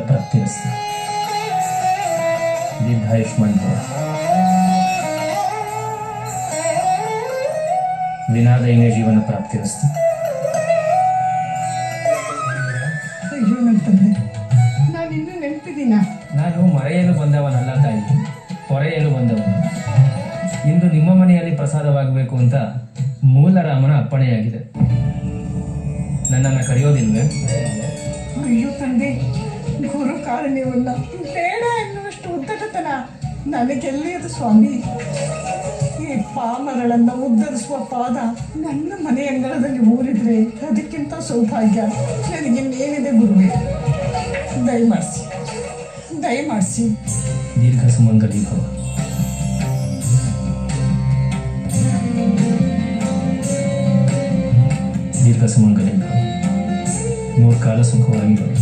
ಪ್ರಾಪ್ತಿರಸ್ತು. ದೀರ್ಘಾಯುಷ್ಮಾನ್ ಭವ. ವಿನಾದೈನೇ ಜೀವನ ಪ್ರಾಪ್ತಿರಸ್ತು. ಅಯ್ಯೋ ನನ್ನ ತಂದೆ, ನಾನು ಇನ್ನೂ ನೆನಪಿದ್ದೀನ? ನಾನು ಮರೆಯಲು ಬಂದವನಲ್ಲ ತಾಯಿ, ಹೊರೆಯಲು ಬಂದವನು. ಇಂದು ನಿಮ್ಮ ಮನೆಯಲ್ಲಿ ಪ್ರಸಾದವಾಗಬೇಕು ಅಂತ ಮೂಲರಾಮನ ಅಪ್ಪಣೆಯಾಗಿದೆ. ನನ್ನನ್ನು ಕರೆಯೋದಿಲ್ವೇ? ಅಯ್ಯೋ ತಂದೆ, ಗುರು ಕಾರುಣ್ಯವನ್ನ ಬೇಡ ಎನ್ನುವಷ್ಟು ಉದ್ದಟತನ ನನಗೆಲ್ಲಿಯದು ಸ್ವಾಮಿ. ಈ ಪಾಮರಳನ್ನು ಉದ್ಧರಿಸುವ ಪಾದ ನನ್ನ ಮನೆ ಅಂಗಳದಲ್ಲಿ ಊರಿದ್ರೆ ಅದಕ್ಕಿಂತ ಸೌಭಾಗ್ಯ ನನಗಿನ್ನೇನಿದೆ ಗುರುವೇ. ದಯಮಾಡಿಸಿ, ದಯಮಾಡಿಸಿ. ದೀರ್ಘ ಸುಮಂಗಲಿ ಭವ. ದೀರ್ಘ ಸುಮಂಗಲಿ ಭವ. 3 ಕಾಲ ಸುಖವಾಗಿ ಬರು.